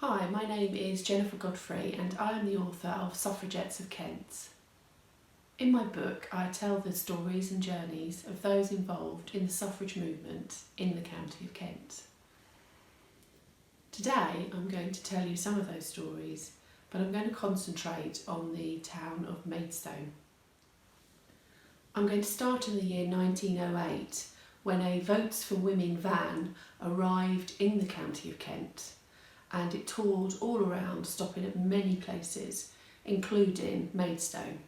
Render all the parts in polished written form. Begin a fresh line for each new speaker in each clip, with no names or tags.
Hi, my name is Jennifer Godfrey and I am the author of Suffragettes of Kent. In my book I tell the stories and journeys of those involved in the suffrage movement in the county of Kent. Today I'm going to tell you some of those stories, but I'm going to concentrate on the town of Maidstone. I'm going to start in the year 1908 when a Votes for Women van arrived in the county of Kent, and it toured all around, stopping at many places, including Maidstone.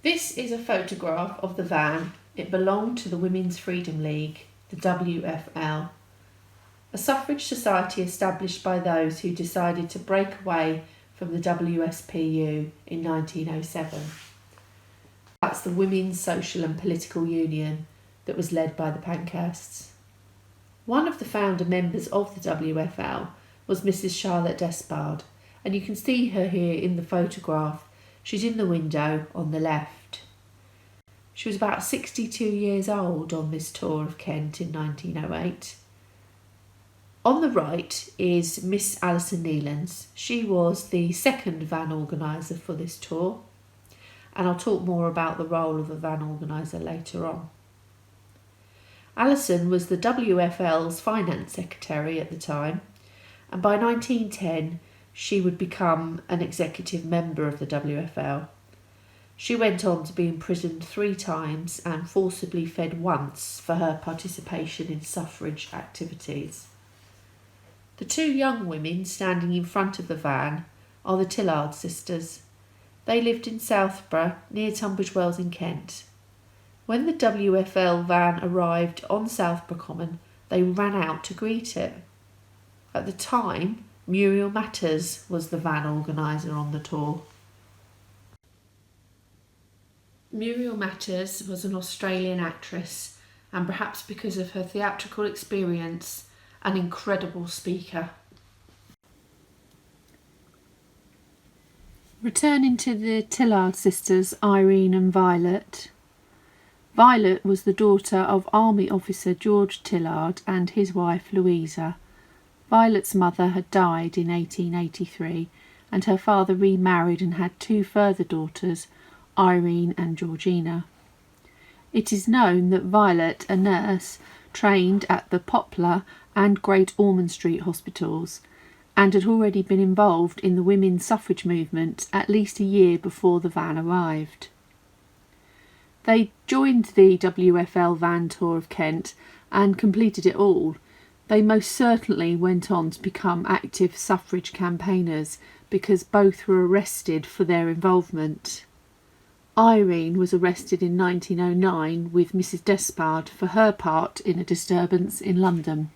This is a photograph of the van. It belonged to the Women's Freedom League, the WFL, a suffrage society established by those who decided to break away from the WSPU in 1907. That's the Women's Social and Political Union that was led by the Pankhursts. One of the founder members of the WFL was Mrs. Charlotte Despard, and you can see her here in the photograph. She's in the window on the left. She was about 62 years old on this tour of Kent in 1908. On the right is Miss Alison Nealance. She was the second van organiser for this tour, and I'll talk more about the role of a van organiser later on. Alison was the WFL's finance secretary at the time, and by 1910 she would become an executive member of the WFL. She went on to be imprisoned 3 times and forcibly fed once for her participation in suffrage activities. The 2 young women standing in front of the van are the Tillard sisters. They lived in Southborough, near Tunbridge Wells in Kent. When the WFL van arrived on Southborough Common, they ran out to greet it. At the time, Muriel Matters was the van organiser on the tour. Muriel Matters was an Australian actress, and perhaps because of her theatrical experience, an incredible speaker. Returning to the Tillard sisters, Irene and Violet. Violet was the daughter of Army officer George Tillard and his wife Louisa. Violet's mother had died in 1883, and her father remarried and had 2 further daughters, Irene and Georgina. It is known that Violet, a nurse, trained at the Poplar and Great Ormond Street hospitals, and had already been involved in the women's suffrage movement at least a year before the van arrived. They joined the WFL van tour of Kent and completed it all. They most certainly went on to become active suffrage campaigners because both were arrested for their involvement. Irene was arrested in 1909 with Mrs. Despard for her part in a disturbance in London.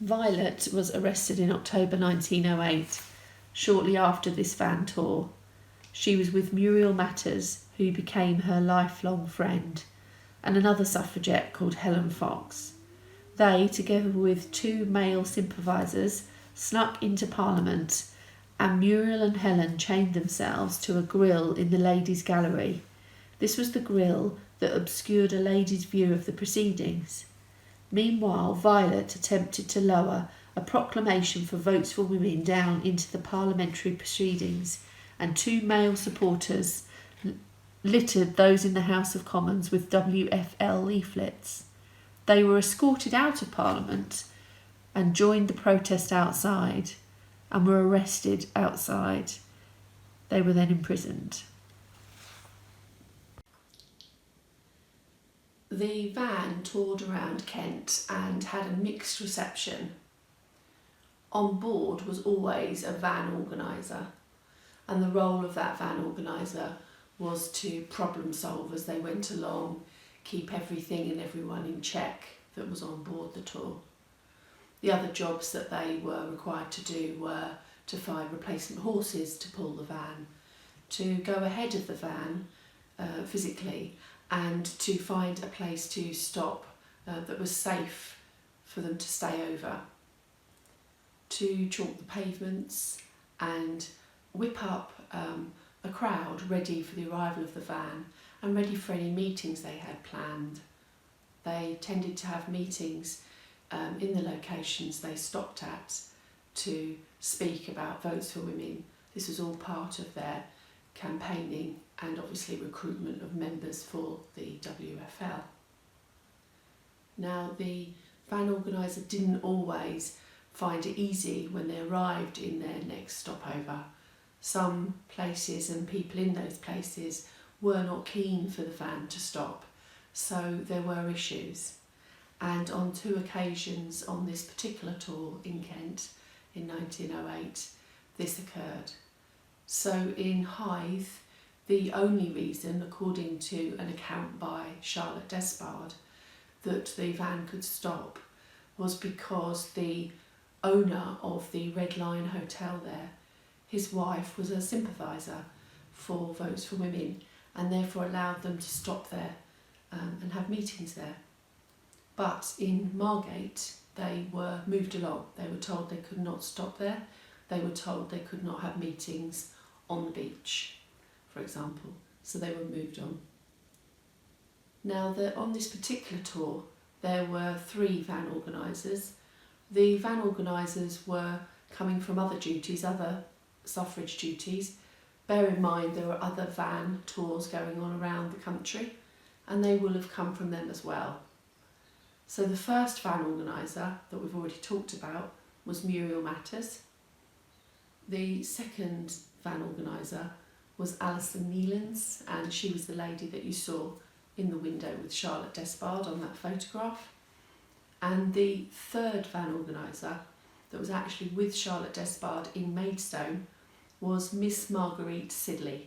Violet was arrested in October 1908. Shortly after this van tour, she was with Muriel Matters, who became her lifelong friend, and another suffragette called Helen Fox. They, together with 2 male sympathisers, snuck into Parliament, and Muriel and Helen chained themselves to a grille in the ladies' gallery. This was the grille that obscured a lady's view of the proceedings. Meanwhile, Violet attempted to lower a proclamation for votes for women down into the parliamentary proceedings, and 2 male supporters littered those in the House of Commons with WFL leaflets. They were escorted out of Parliament and joined the protest outside, and were arrested outside. They were then imprisoned. The van toured around Kent and had a mixed reception. On board was always a van organiser, and the role of that van organiser was to problem solve as they went along, keep everything and everyone in check that was on board the tour. The other jobs that they were required to do were to find replacement horses to pull the van, to go ahead of the van physically, and to find a place to stop that was safe for them to stay over, to chalk the pavements and whip up a crowd ready for the arrival of the van and ready for any meetings they had planned. They tended to have meetings in the locations they stopped at to speak about votes for women. This was all part of their campaigning and obviously recruitment of members for the WFL. Now, the van organiser didn't always find it easy when they arrived in their next stopover. Some places and people in those places were not keen for the van to stop, so there were issues. And on 2 occasions on this particular tour in Kent in 1908, this occurred. So in Hythe, the only reason, according to an account by Charlotte Despard, that the van could stop was because the owner of the Red Lion Hotel there, his wife was a sympathiser for Votes for Women and therefore allowed them to stop there and have meetings there. But in Margate, they were moved along. They were told they could not stop there. They were told they could not have meetings on the beach, for example. So they were moved on. Now, on this particular tour, there were 3 van organisers. The van organisers were coming from other duties, other suffrage duties. Bear in mind there were other van tours going on around the country, and they will have come from them as well. So the first van organiser that we've already talked about was Muriel Matters. The second van organiser was Alison Nealance, and she was the lady that you saw in the window with Charlotte Despard on that photograph. And the third van organiser that was actually with Charlotte Despard in Maidstone was Miss Marguerite Sidley.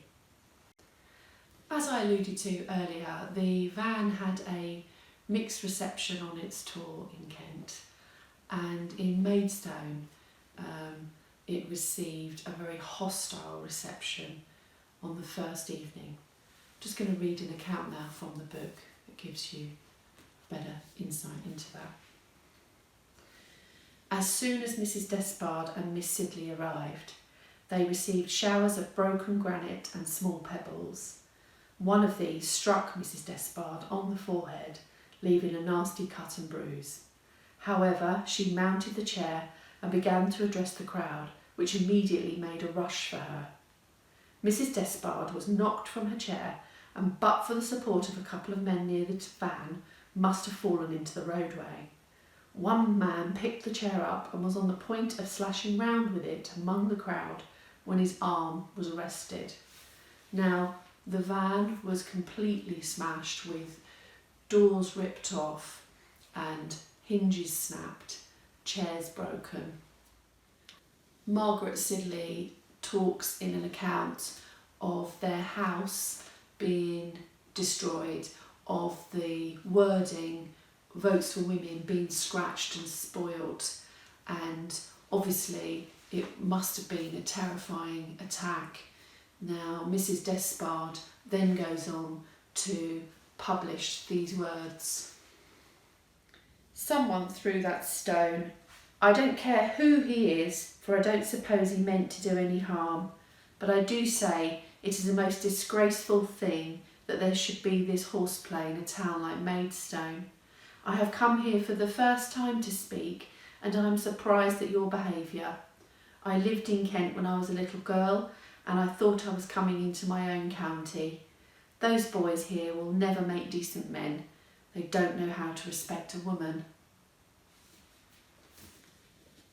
As I alluded to earlier, the van had a mixed reception on its tour in Kent, and in Maidstone it received a very hostile reception on the first evening. I'm just going to read an account now from the book that gives you better insight into that. As soon as Mrs. Despard and Miss Sidley arrived, they received showers of broken granite and small pebbles. One of these struck Mrs. Despard on the forehead, leaving a nasty cut and bruise. However, she mounted the chair and began to address the crowd, which immediately made a rush for her. Mrs. Despard was knocked from her chair, and but for the support of a couple of men near the van, must have fallen into the roadway. One man picked the chair up and was on the point of slashing round with it among the crowd when his arm was arrested. Now, the van was completely smashed with doors ripped off and hinges snapped, chairs broken. Margaret Sidley talks in an account of their house being destroyed, of the wording Votes for Women being scratched and spoilt, and obviously it must have been a terrifying attack. Now, Mrs. Despard then goes on to publish these words. Someone threw that stone. I don't care who he is, for I don't suppose he meant to do any harm, but I do say it is a most disgraceful thing that there should be this horseplay in a town like Maidstone. I have come here for the first time to speak, and I am surprised at your behaviour. I lived in Kent when I was a little girl, and I thought I was coming into my own county. Those boys here will never make decent men. They don't know how to respect a woman.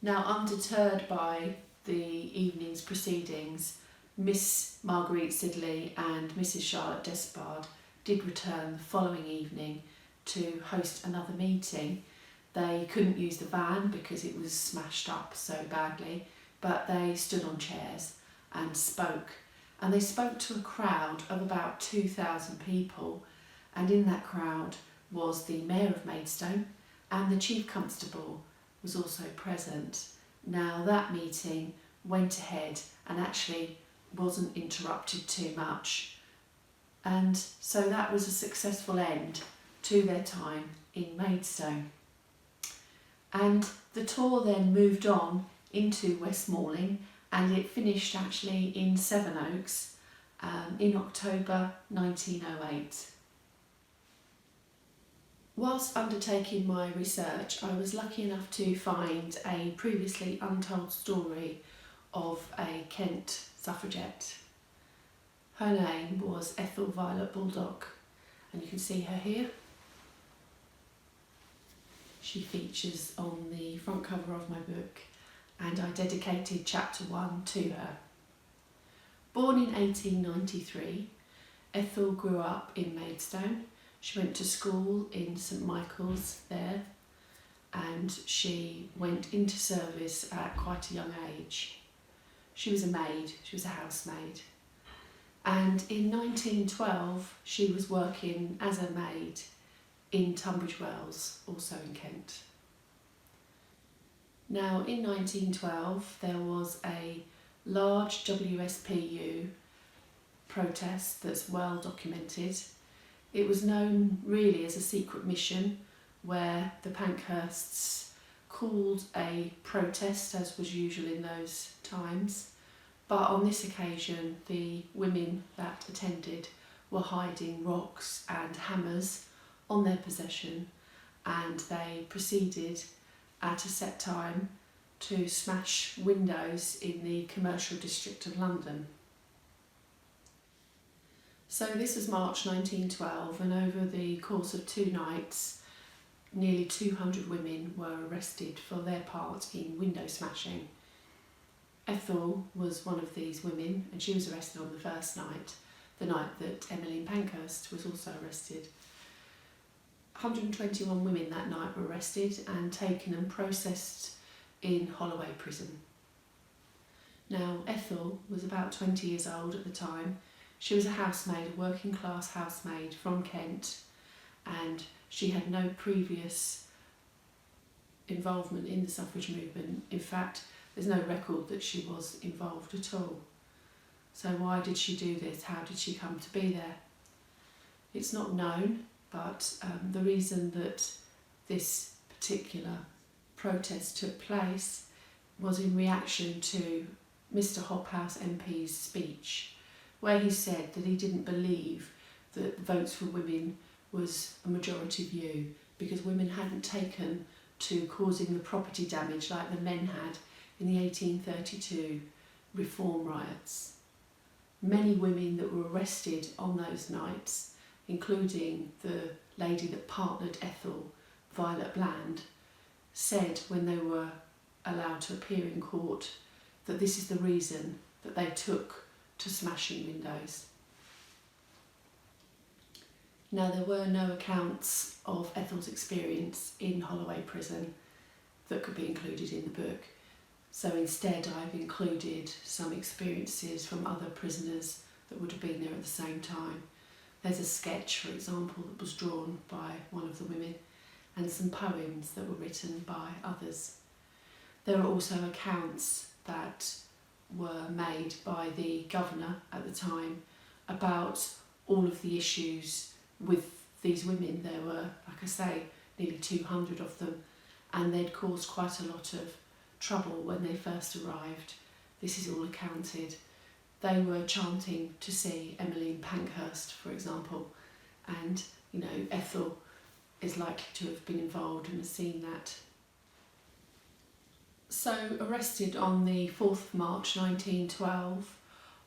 Now, undeterred by the evening's proceedings, Miss Marguerite Sidley and Mrs. Charlotte Despard did return the following evening to host another meeting. They couldn't use the van because it was smashed up so badly, but they stood on chairs and spoke. And they spoke to a crowd of about 2,000 people, and in that crowd was the Mayor of Maidstone, and the Chief Constable was also present. Now, that meeting went ahead and actually wasn't interrupted too much, and so that was a successful end to their time in Maidstone. And the tour then moved on into Westmoreland, and it finished actually in Sevenoaks in October 1908. Whilst undertaking my research, I was lucky enough to find a previously untold story of a Kent suffragette. Her name was Ethel Violet Baldock, and you can see her here. She features on the front cover of my book, and I dedicated chapter 1 to her. Born in 1893, Ethel grew up in Maidstone. She went to school in St Michael's there, and she went into service at quite a young age. She was a maid, she was a housemaid. And in 1912, she was working as a maid in Tunbridge Wells, also in Kent. Now, in 1912, there was a large WSPU protest that's well documented. It was known really as a secret mission where the Pankhursts called a protest, as was usual in those times. But on this occasion, the women that attended were hiding rocks and hammers on their possession, and they proceeded at a set time to smash windows in the commercial district of London. So this was March 1912, and over the course of 2 nights, nearly 200 women were arrested for their part in window smashing. Ethel was one of these women, and she was arrested on the first night, the night that Emmeline Pankhurst was also arrested. 121 women that night were arrested and taken and processed in Holloway prison. Now, Ethel was about 20 years old at the time. She was a housemaid, a working class housemaid from Kent, and she had no previous involvement in the suffrage movement. In fact, there's no record that she was involved at all. So why did she do this? How did she come to be there? It's not known, but the reason that this particular protest took place was in reaction to Mr Hobhouse MP's speech, where he said that he didn't believe that votes for women was a majority view because women hadn't taken to causing the property damage like the men had in the 1832 reform riots. Many women that were arrested on those nights, including the lady that partnered Ethel, Violet Bland, said when they were allowed to appear in court that this is the reason that they took to smashing windows. Now, there were no accounts of Ethel's experience in Holloway prison that could be included in the book, so instead I've included some experiences from other prisoners that would have been there at the same time. There's a sketch, for example, that was drawn by one of the women, and some poems that were written by others. There are also accounts that were made by the governor at the time about all of the issues with these women. There were, like I say, nearly 200 of them, and they'd caused quite a lot of trouble when they first arrived. This is all accounted. They were chanting to see Emmeline Pankhurst, for example, and Ethel is likely to have been involved and has seen that. So, arrested on the 4th of March 1912,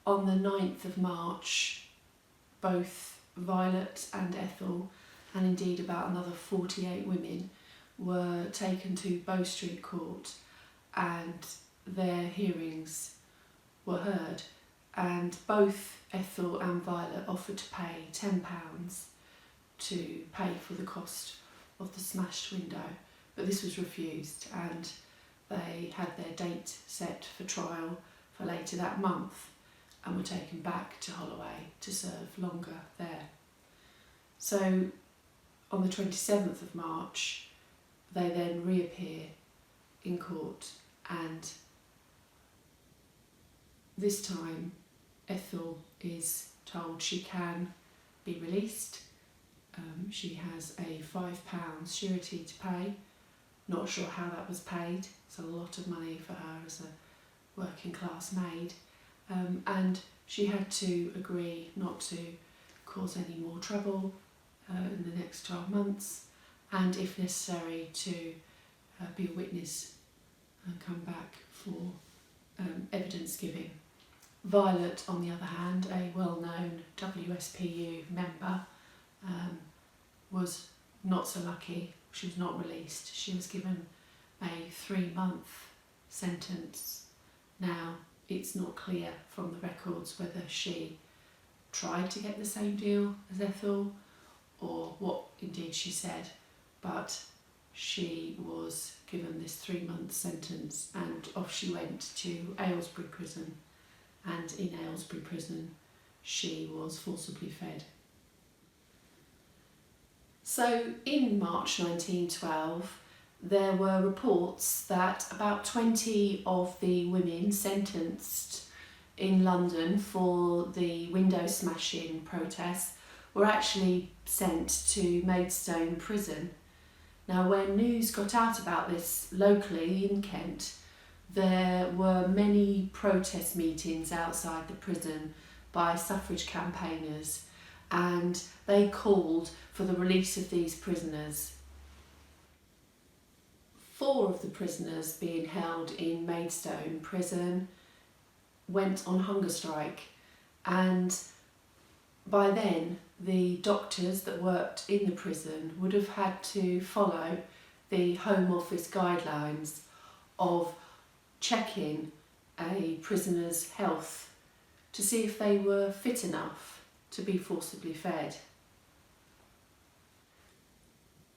on the 9th of March, both Violet and Ethel, and indeed about another 48 women, were taken to Bow Street Court, and their hearings were heard, and both Ethel and Violet offered to pay £10 to pay for the cost of the smashed window, but this was refused, and they had their date set for trial for later that month and were taken back to Holloway to serve longer there. So on the 27th of March, they then reappear in court, and this time Ethel is told she can be released. She has a £5 surety to pay. Not sure how that was paid. It's a lot of money for her as a working class maid. And she had to agree not to cause any more trouble in the next 12 months, and if necessary to be a witness and come back for evidence giving. Violet, on the other hand, a well-known WSPU member, was not so lucky. She was not released. She was given a 3-month sentence. Now, it's not clear from the records whether she tried to get the same deal as Ethel or what indeed she said, but she was given this 3-month sentence and off she went to Aylesbury Prison, and in Aylesbury Prison she was forcibly fed. So in March 1912 there were reports that about 20 of the women sentenced in London for the window smashing protests were actually sent to Maidstone Prison. Now, when news got out about this locally in Kent, there were many protest meetings outside the prison by suffrage campaigners, and they called for the release of these prisoners. 4 of the prisoners being held in Maidstone Prison went on hunger strike, and by then the doctors that worked in the prison would have had to follow the Home Office guidelines of checking a prisoner's health to see if they were fit enough to be forcibly fed.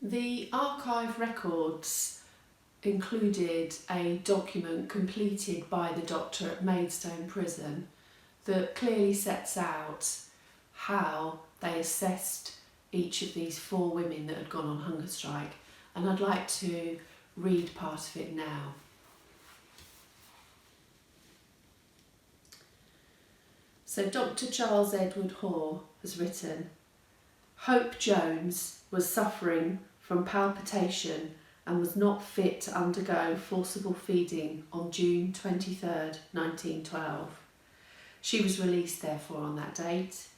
The archive records included a document completed by the doctor at Maidstone Prison that clearly sets out how they assessed each of these 4 women that had gone on hunger strike, and I'd like to read part of it now. So Dr. Charles Edward Hoare has written, Hope Jones was suffering from palpitation and was not fit to undergo forcible feeding on June 23rd, 1912. She was released therefore on that date,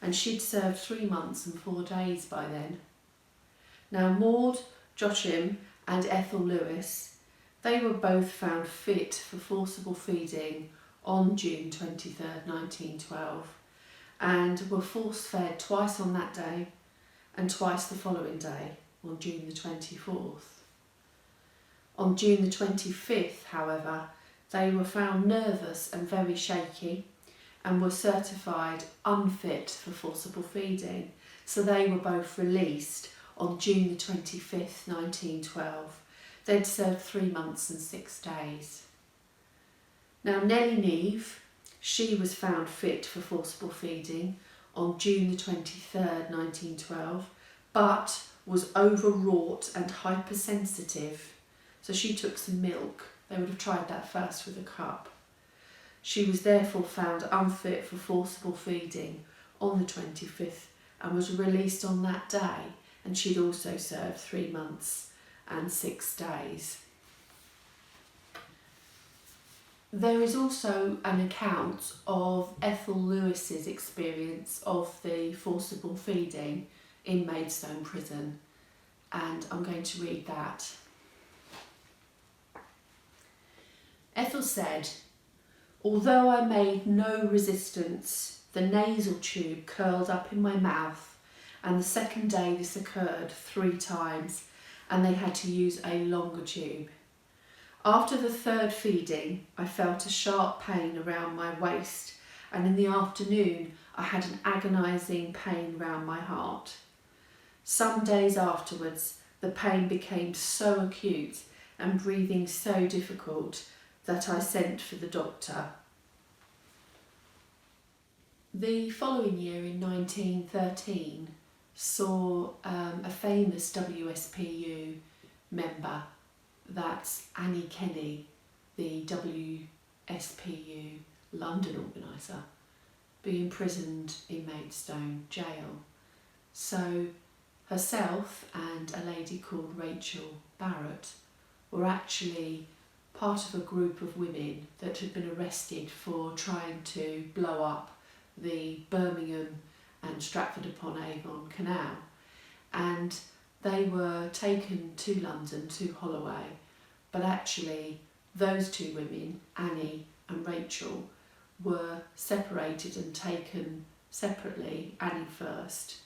and she'd served 3 months and 4 days by then. Now Maud Josham and Ethel Lewis, they were both found fit for forcible feeding on June 23rd, 1912, and were force-fed twice on that day and twice the following day, on June the 24th. On June the 25th, however, they were found nervous and very shaky and were certified unfit for forcible feeding, so they were both released on June the 25th, 1912. They'd served 3 months and 6 days. Now Nellie Neave, she was found fit for forcible feeding on June the 23rd, 1912, but was overwrought and hypersensitive, so she took some milk. They would have tried that first with a cup. She was therefore found unfit for forcible feeding on the 25th and was released on that day, and she'd also served 3 months and 6 days. There is also an account of Ethel Lewis's experience of the forcible feeding in Maidstone Prison, and I'm going to read that. Ethel said, although I made no resistance, the nasal tube curled up in my mouth, and the second day this occurred 3 times, and they had to use a longer tube. After the 3rd feeding, I felt a sharp pain around my waist, and in the afternoon I had an agonising pain round my heart. Some days afterwards, the pain became so acute and breathing so difficult that I sent for the doctor. The following year, in 1913, saw a famous WSPU member, that's Annie Kenny, the WSPU London organiser, be imprisoned in Maidstone Jail. So herself and a lady called Rachel Barrett were actually part of a group of women that had been arrested for trying to blow up the Birmingham and Stratford-upon-Avon Canal, and They were taken to London, to Holloway, but actually those two women, Annie and Rachel, were separated and taken separately, Annie first,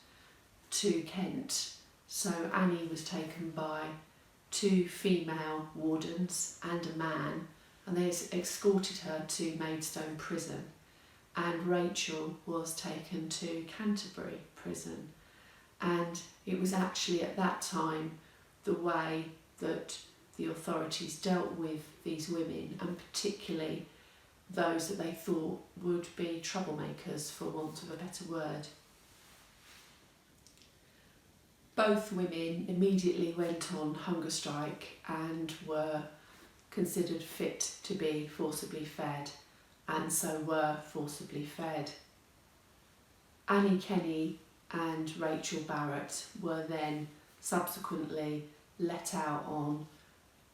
to Kent. So Annie was taken by two female wardens and a man, and they escorted her to Maidstone prison, and Rachel was taken to Canterbury prison. And it was actually at that time the way that the authorities dealt with these women, and particularly those that they thought would be troublemakers, for want of a better word. Both women immediately went on hunger strike and were considered fit to be forcibly fed, and so were forcibly fed. Annie Kenny and Rachel Barrett were then subsequently let out on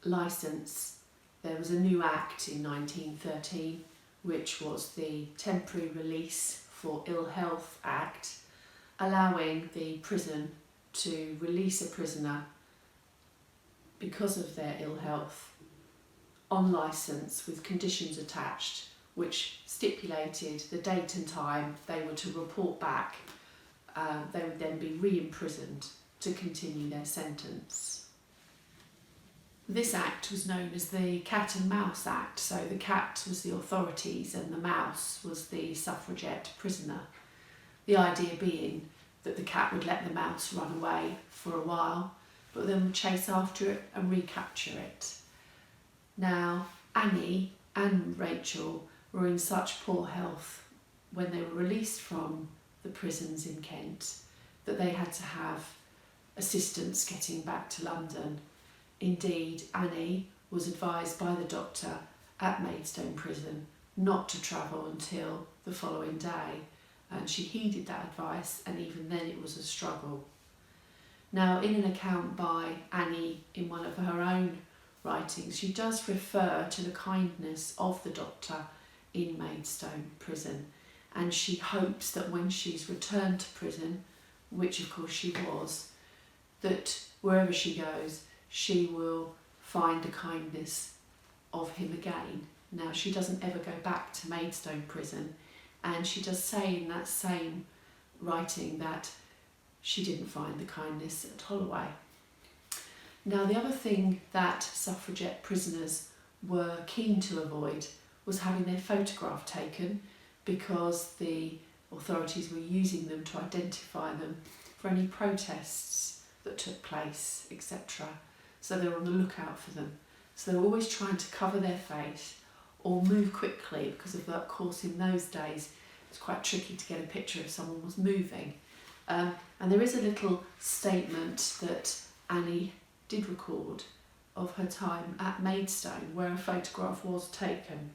licence. There was a new act in 1913, which was the Temporary Release for Ill Health Act, allowing the prison to release a prisoner because of their ill health on licence with conditions attached, which stipulated the date and time they were to report back. They would then be re-imprisoned to continue their sentence. This act was known as the Cat and Mouse Act, so the cat was the authorities and the mouse was the suffragette prisoner. The idea being that the cat would let the mouse run away for a while, but then would chase after it and recapture it. Now, Annie and Rachel were in such poor health when they were released from the prisons in Kent that they had to have assistance getting back to London. Indeed, Annie was advised by the doctor at Maidstone prison not to travel until the following day, and she heeded that advice, and even then it was a struggle. Now, in an account by Annie in one of her own writings, she does refer to the kindness of the doctor in Maidstone prison, and she hopes that when she's returned to prison, which of course she was, that wherever she goes she will find the kindness of him again. Now, she doesn't ever go back to Maidstone prison, and she does say in that same writing that she didn't find the kindness at Holloway. Now, the other thing that suffragette prisoners were keen to avoid was having their photograph taken, because the authorities were using them to identify them for any protests that took place, etc. So they were on the lookout for them. So they were always trying to cover their face or move quickly, because of course in those days it was quite tricky to get a picture if someone was moving. And there is a little statement that Annie did record of her time at Maidstone where a photograph was taken.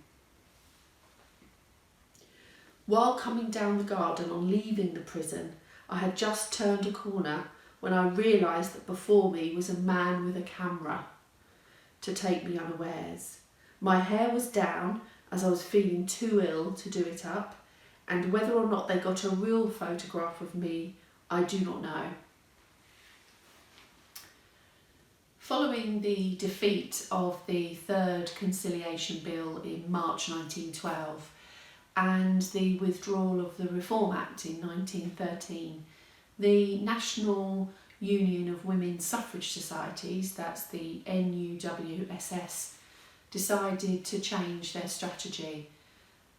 While coming down the garden on leaving the prison, I had just turned a corner when I realised that before me was a man with a camera to take me unawares. My hair was down as I was feeling too ill to do it up, and whether or not they got a real photograph of me, I do not know. Following the defeat of the Third Conciliation Bill in March 1912 and the withdrawal of the Reform Act in 1913, the National Union of Women's Suffrage Societies, that's the NUWSS, decided to change their strategy.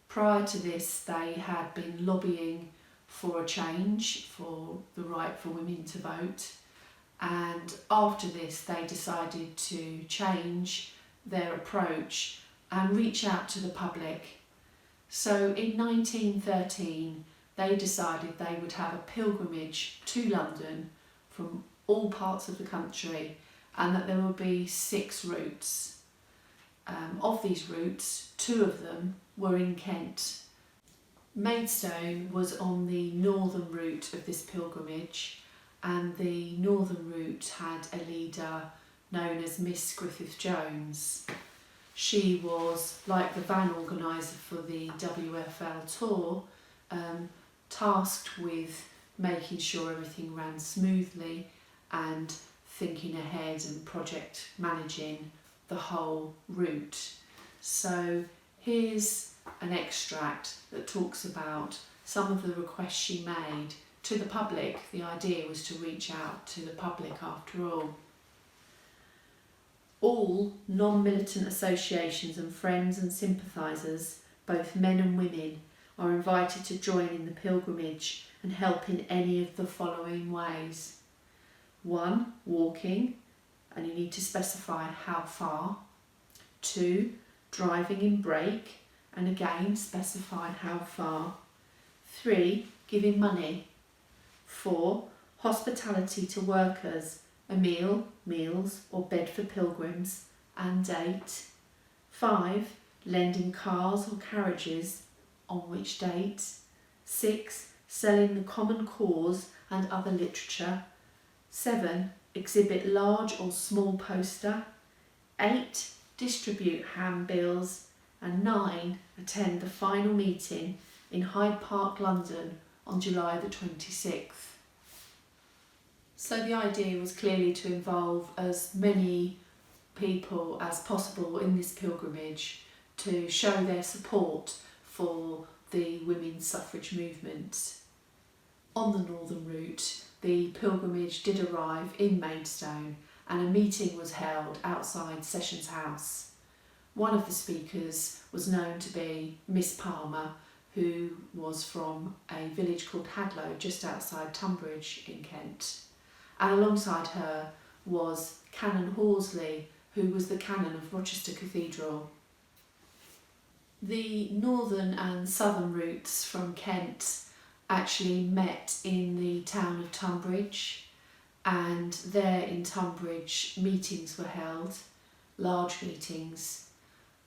Prior to this, they had been lobbying for a change for the right for women to vote, and after this they decided to change their approach and reach out to the public. So in 1913 they decided they would have a pilgrimage to London from all parts of the country, and that there would be 6 routes. Of these routes, 2 of them were in Kent. Maidstone was on the northern route of this pilgrimage, and the northern route had a leader known as Miss Griffith-Jones. She was, like the van organiser for the WFL tour, tasked with making sure everything ran smoothly and thinking ahead and project managing the whole route. So here's an extract that talks about some of the requests she made to the public. The idea was to reach out to the public after all. All non-militant associations and friends and sympathisers, both men and women, are invited to join in the pilgrimage and help in any of the following ways. 1. Walking, and you need to specify how far. 2. Driving in brake, and again specify how far. 3. Giving money. 4. Hospitality to workers, a meal, meals or bed for pilgrims, and 8. 5. Lending cars or carriages, on which date. 6. Selling the common cause and other literature. 7. Exhibit large or small poster. 8. Distribute handbills. And 9. Attend the final meeting in Hyde Park, London on July the 26th. So the idea was clearly to involve as many people as possible in this pilgrimage to show their support for the women's suffrage movement. On the northern route, the pilgrimage did arrive in Maidstone and a meeting was held outside Sessions House. One of the speakers was known to be Miss Palmer, who was from a village called Hadlow just outside Tunbridge in Kent. And alongside her was Canon Horsley, who was the Canon of Rochester Cathedral. The northern and southern routes from Kent actually met in the town of Tunbridge, and there in Tunbridge meetings were held, large meetings,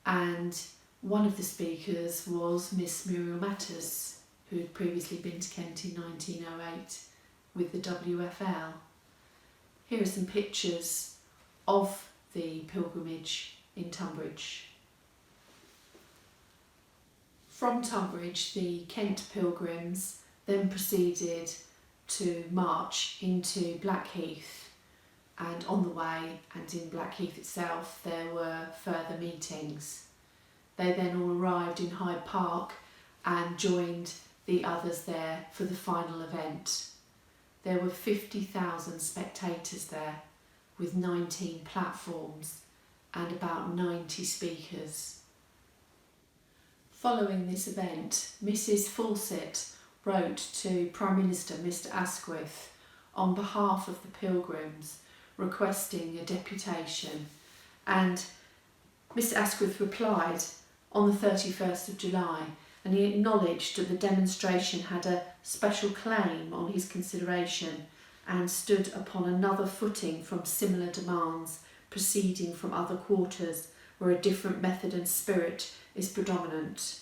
and one of the speakers was Miss Muriel Matters, who had previously been to Kent in 1908 with the WFL. Here are some pictures of the pilgrimage in Tunbridge. From Tunbridge, the Kent pilgrims then proceeded to march into Blackheath, and on the way and in Blackheath itself there were further meetings. They then all arrived in Hyde Park and joined the others there for the final event. There were 50,000 spectators there, with 19 platforms and about 90 speakers. Following this event, Mrs. Fawcett wrote to Prime Minister Mr. Asquith on behalf of the pilgrims requesting a deputation, and Mr. Asquith replied on the 31st of July, and he acknowledged that the demonstration had a special claim on his consideration and stood upon another footing from similar demands proceeding from other quarters where a different method and spirit is predominant.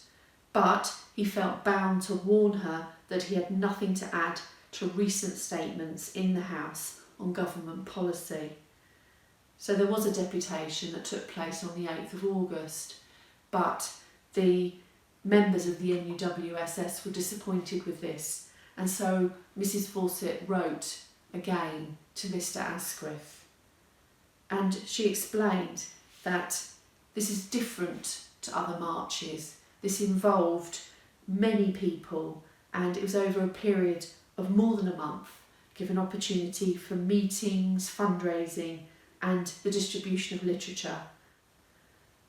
But he felt bound to warn her that he had nothing to add to recent statements in the House on government policy. So there was a deputation that took place on the 8th of August, but the members of the NUWSS were disappointed with this, and so Mrs. Fawcett wrote again to Mr. Asquith, and she explained that this is different to other marches. This involved many people, and it was over a period of more than a month, given opportunity for meetings, fundraising and the distribution of literature.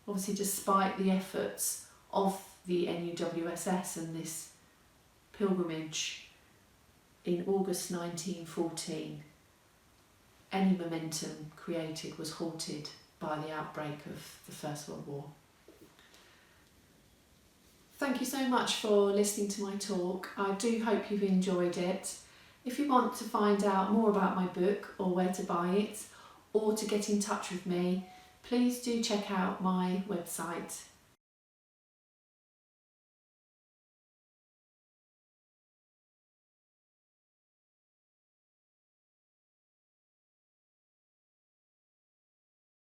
Obviously, despite the efforts of the NUWSS and this pilgrimage, in August 1914, any momentum created was halted by the outbreak of the First World War. Thank you so much for listening to my talk. I do hope you've enjoyed it. If you want to find out more about my book or where to buy it, or to get in touch with me, please do check out my website